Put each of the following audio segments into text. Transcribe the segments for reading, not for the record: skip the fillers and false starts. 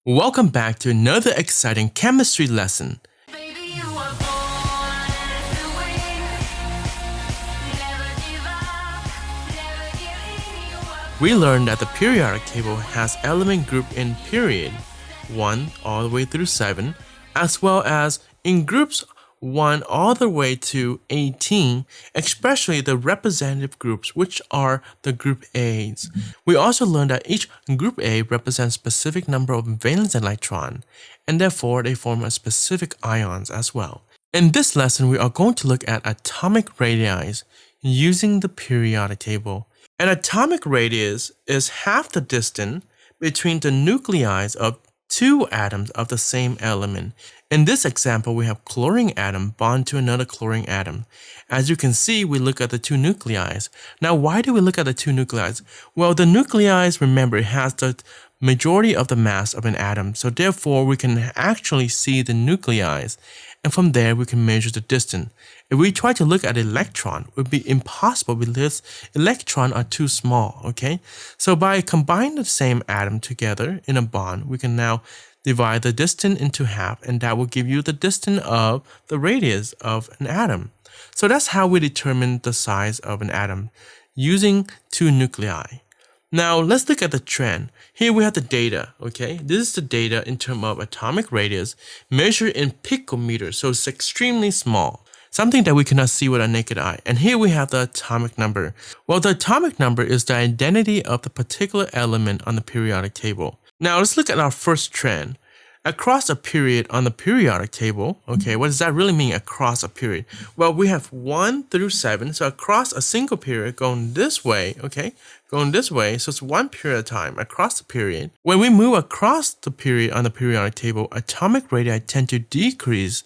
Welcome back to another exciting chemistry lesson. We learned that the periodic table has element group in period 1 all the way through 7, as well as in groups 1 all the way to 18, especially the representative groups, which are the group A's. We also learned that each group A represents a specific number of valence electrons, and therefore they form a specific ions as well. In this lesson, we are going to look at atomic radii using the periodic table. An atomic radius is half the distance between the nuclei of two atoms of the same element. In this example, we have chlorine atom bond to another chlorine atom. As you can see, we look at the two nuclei. Now, why do we look at the two nuclei? Well, the nuclei, remember, it has the majority of the mass of an atom, so therefore we can actually see the nuclei, and from there we can measure the distance. If we try to look at electron, it would be impossible because electrons are too small, okay? So by combining the same atom together in a bond, we can now divide the distance into half, and that will give you the distance of the radius of an atom. So that's how we determine the size of an atom using two nuclei. Now let's look at the trend. Here we have the data, okay? This is the data in terms of atomic radius measured in picometers, so it's extremely small, something that we cannot see with our naked eye. And here we have the atomic number. Well, the atomic number is the identity of the particular element on the periodic table. Now let's look at our first trend. Across a period on the periodic table, okay, what does that really mean across a period? Well, we have 1 through 7, so across a single period going this way, okay, going this way, so it's one period of time across the period. When we move across the period on the periodic table, atomic radii tend to decrease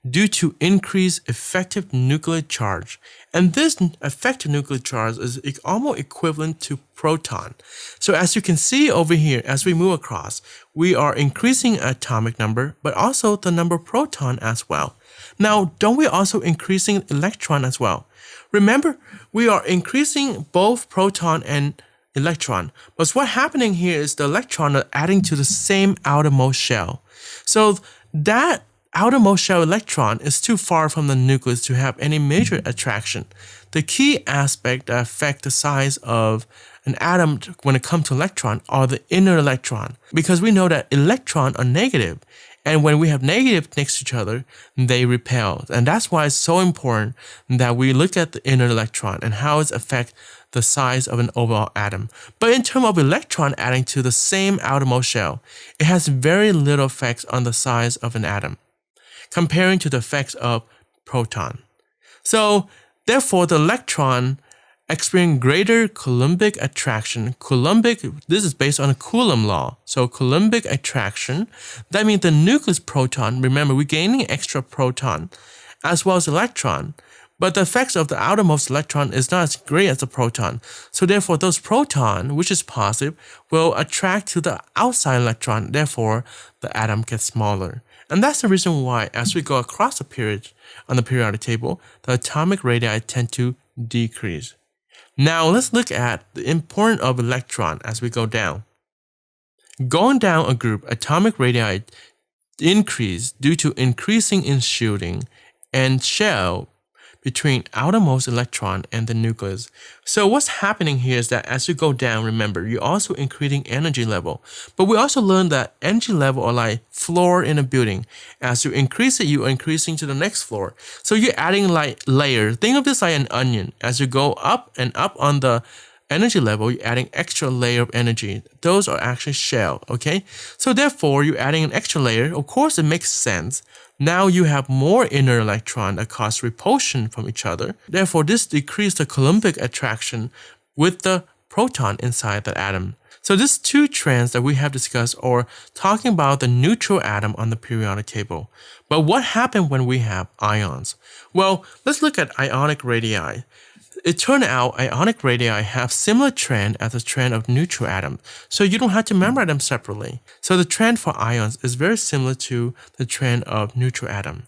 due to increased effective nuclear charge. And this effective nuclear charge is almost equivalent to proton. So as you can see over here, as we move across, we are increasing atomic number, but also the number of proton as well. Now, don't we also increasing electron as well? Remember, we are increasing both proton and electron, but what's happening here is the electron are adding to the same outermost shell. So that outermost shell electron is too far from the nucleus to have any major attraction. The key aspect that affects the size of an atom when it comes to electron are the inner electron, because we know that electrons are negative, and when we have negative next to each other, they repel. And that's why it's so important that we look at the inner electron and how it affects the size of an overall atom. But in terms of electron adding to the same outermost shell, it has very little effects on the size of an atom, comparing to the effects of proton. So therefore, the electron experience greater Coulombic attraction. This is based on a Coulomb law. So Coulombic attraction, that means the nucleus proton, remember we're gaining extra proton as well as electron, but the effects of the outermost electron is not as great as the proton. So therefore, those proton, which is positive, will attract to the outside electron. Therefore, the atom gets smaller. And that's the reason why, as we go across the period on the periodic table, the atomic radii tend to decrease. Now let's look at the importance of electron as we go down. Going down a group, atomic radii increase due to increasing in shielding and shell between outermost electron and the nucleus. So what's happening here is that as you go down, remember, you're also increasing energy level. But we also learned that energy level are like floor in a building. As you increase it, you're increasing to the next floor. So you're adding like layers. Think of this like an onion. As you go up and up on the energy level, you're adding extra layer of energy. Those are actually shell, okay? So therefore, you're adding an extra layer. Of course, it makes sense. Now you have more inner electron that cause repulsion from each other. Therefore, this decreases the Coulombic attraction with the proton inside the atom. So these two trends that we have discussed are talking about the neutral atom on the periodic table. But what happens when we have ions? Well, let's look at ionic radii. It turned out ionic radii have similar trend as the trend of neutral atoms, so you don't have to memorize them separately. So the trend for ions is very similar to the trend of neutral atom.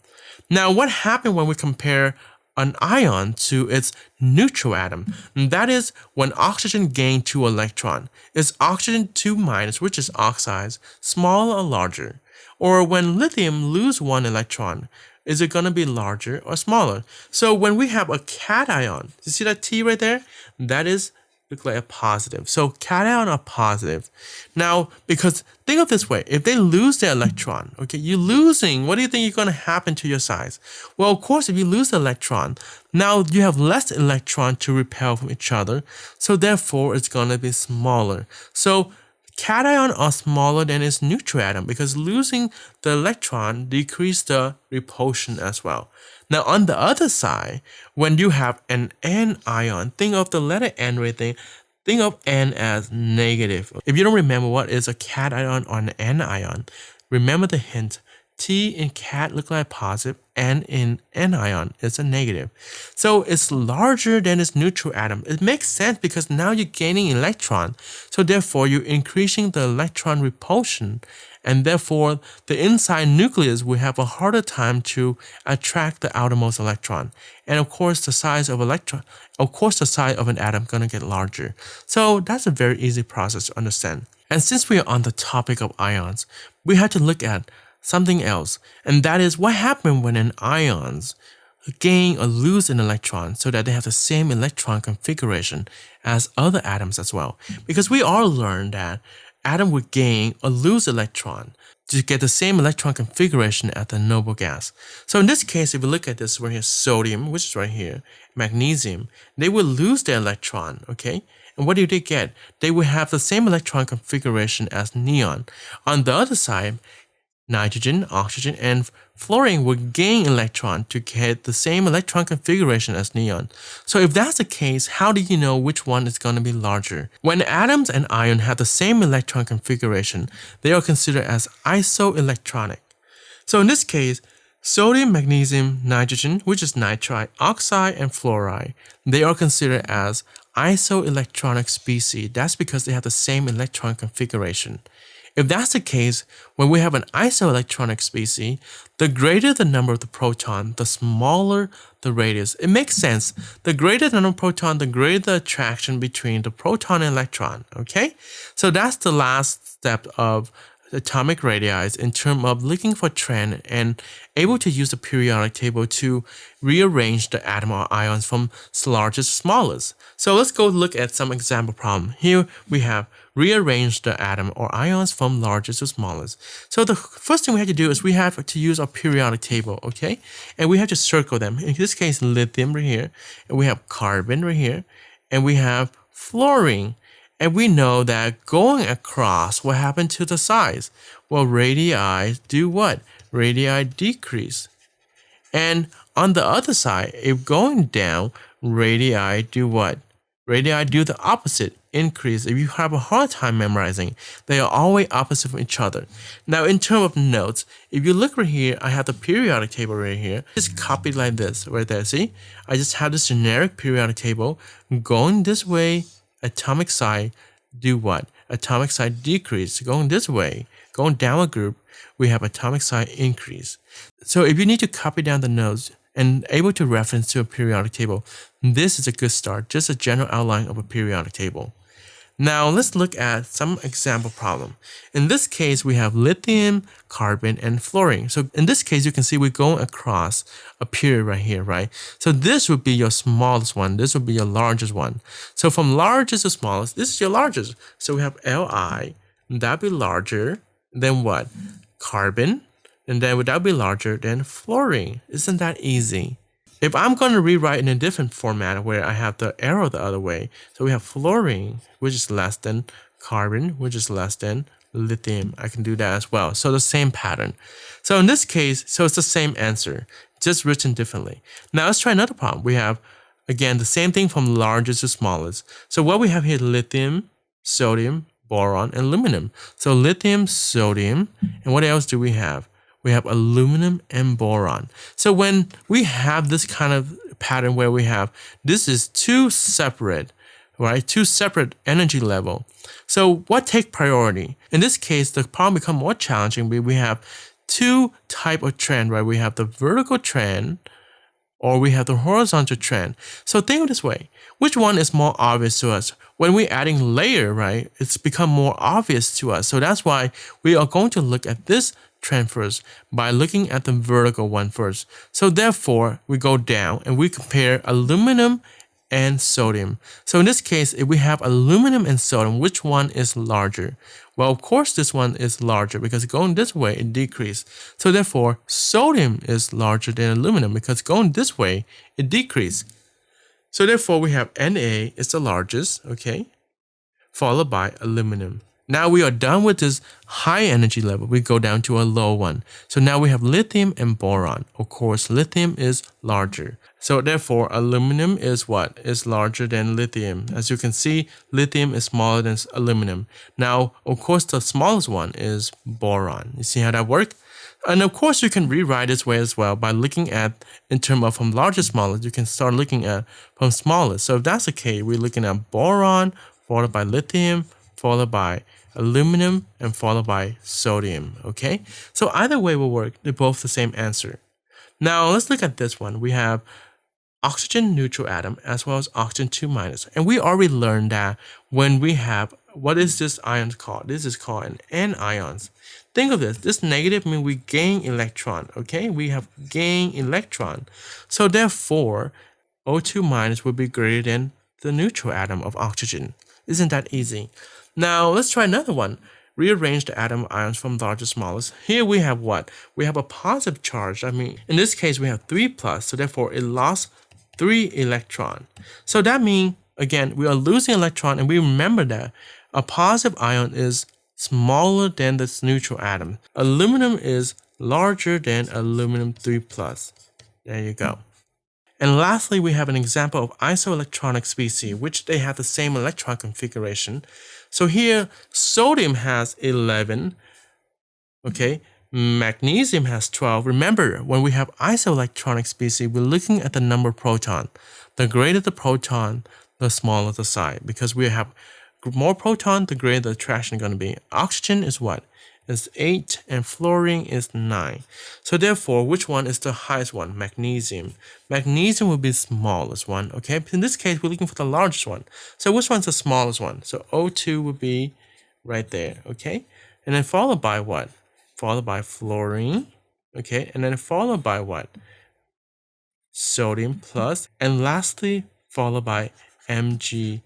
Now, what happened when we compare an ion to its neutral atom. And that is when oxygen gains 2 electrons. Is oxygen 2 minus, which is oxides, smaller or larger? Or when lithium lose 1 electron, is it going to be larger or smaller? So when we have a cation, you see that T right there? That is look like a positive. So cation are positive. Now, because think of this way, if they lose their electron, okay, you're losing, what do you think is going to happen to your size? Well, of course, if you lose the electron, now you have less electron to repel from each other. So therefore, it's going to be smaller. So cation are smaller than its neutral atom because losing the electron decreases the repulsion as well. Now on the other side, when you have an anion, think of the letter N right there. Think of N as negative. If you don't remember what is a cation or an anion, remember the hint. T in cat look like positive, N in anion is a negative. So it's larger than its neutral atom. It makes sense because now you're gaining electron. So therefore you're increasing the electron repulsion, and therefore the inside nucleus will have a harder time to attract the outermost electron. And of course the size of the size of an atom gonna get larger. So that's a very easy process to understand. And since we are on the topic of ions, we have to look at something else, and that is what happens when an ions gain or lose an electron so that they have the same electron configuration as other atoms as well. Because we all learned that atom would gain or lose electron to get the same electron configuration as the noble gas. So in this case, if you look at this right here, sodium, which is right here, magnesium, they will lose their electron, okay? And what do they get? They will have the same electron configuration as neon. On the other side, nitrogen, oxygen, and fluorine will gain electron to get the same electron configuration as neon. So if that's the case, how do you know which one is going to be larger? When atoms and ions have the same electron configuration, they are considered as isoelectronic. So in this case, sodium, magnesium, nitrogen, which is nitride, oxide, and fluoride, they are considered as isoelectronic species. That's because they have the same electron configuration. If that's the case, when we have an isoelectronic species, the greater the number of the proton, the smaller the radius. It makes sense. The greater the number of proton, the greater the attraction between the proton and electron, okay? So that's the last step of atomic radii in terms of looking for trend and able to use the periodic table to rearrange the atom or ions from largest to smallest. So let's go look at some example problem. Here we have rearrange the atom or ions from largest to smallest. So the first thing we have to do is we have to use our periodic table, okay? And we have to circle them. In this case, lithium right here, and we have carbon right here, and we have fluorine. And we know that going across, what happened to the size? Well, radii do what? Radii decrease. And on the other side, if going down, radii do what? Radii do the opposite, increase. If you have a hard time memorizing, they are always opposite from each other. Now, in terms of notes, if you look right here, I have the periodic table right here. Just copy like this right there. See, I just have this generic periodic table going this way. Atomic side do what? Atomic side decrease. Going this way, going down a group, we have atomic side increase. So if you need to copy down the notes and able to reference to a periodic table, this is a good start, just a general outline of a periodic table. Now let's look at some example problem. In this case, we have lithium, carbon, and fluorine. So in this case, you can see we're going across a period right here, right? So this would be your smallest one. This would be your largest one. So from largest to smallest, this is your largest. So we have Li, that'd be larger than what? Carbon, and then would that be larger than fluorine? Isn't that easy? If I'm going to rewrite in a different format where I have the arrow the other way, so we have fluorine, which is less than carbon, which is less than lithium. I can do that as well. So the same pattern. So in this case, so it's the same answer, just written differently. Now let's try another problem. We have, again, the same thing from largest to smallest. So what we have here, lithium, sodium, boron, and aluminum. So lithium, sodium, and what else do we have? We have aluminum and boron. So when we have this kind of pattern where we have, this is two separate, right? Two separate energy level. So what take priority? In this case, the problem becomes more challenging. We have two type of trend, right? We have the vertical trend or we have the horizontal trend. So think of this way. Which one is more obvious to us? When we're adding layer, right, it's become more obvious to us. So that's why we are going to look at this trend first by looking at the vertical one first. So therefore, we go down and we compare aluminum and sodium. So in this case, if we have aluminum and sodium, which one is larger? Well, of course, this one is larger because going this way, it decreases. So therefore, sodium is larger than aluminum because going this way, it decreases. So therefore, we have Na is the largest, okay, followed by aluminum. Now we are done with this high energy level. We go down to a low one. So now we have lithium and boron. Of course, lithium is larger. So therefore, aluminum is what? Is larger than lithium. As you can see, lithium is smaller than aluminum. Now, of course, the smallest one is boron. You see how that works? And of course, you can rewrite this way as well by looking at, in terms of from largest to smallest, you can start looking at from smallest. So if that's the case, we're looking at boron, followed by lithium, followed by aluminum, and followed by sodium, okay? So either way will work. They're both the same answer. Now, let's look at this one. We have oxygen neutral atom as well as oxygen 2 minus. And we already learned that when we have, what is this ion called? This is called an anions. Think of this negative means we gain electron, okay? We have gain electron. So therefore, O2 minus will be greater than the neutral atom of oxygen. Isn't that easy? Now, let's try another one. Rearrange the atom ions from largest to smallest. Here we have what? We have a positive charge. I mean, in this case, we have 3 plus, so therefore it lost 3 electron. So that means, again, we are losing electron, and we remember that a positive ion is smaller than this neutral atom. Aluminum is larger than aluminum 3 plus. There you go. And lastly, we have an example of isoelectronic species, which they have the same electron configuration. So here, sodium has 11, okay? Magnesium has 12. Remember, when we have isoelectronic species, we're looking at the number of proton. The greater the proton, the smaller the size. Because we have more proton, the greater the attraction is going to be. Oxygen is what? Is 8 and fluorine is 9. So therefore, which one is the highest one? Magnesium. Magnesium will be the smallest one, okay? In this case, we're looking for the largest one. So which one's the smallest one? So O2 would be right there, okay? And then followed by what? Followed by fluorine, okay? And then followed by what? Sodium plus. And lastly, followed by Mg2+.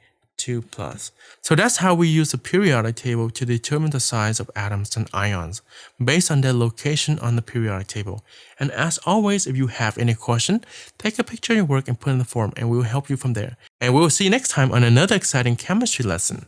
So that's how we use the periodic table to determine the size of atoms and ions based on their location on the periodic table. And as always, if you have any question, take a picture of your work and put it in the forum, and we will help you from there. And we will see you next time on another exciting chemistry lesson.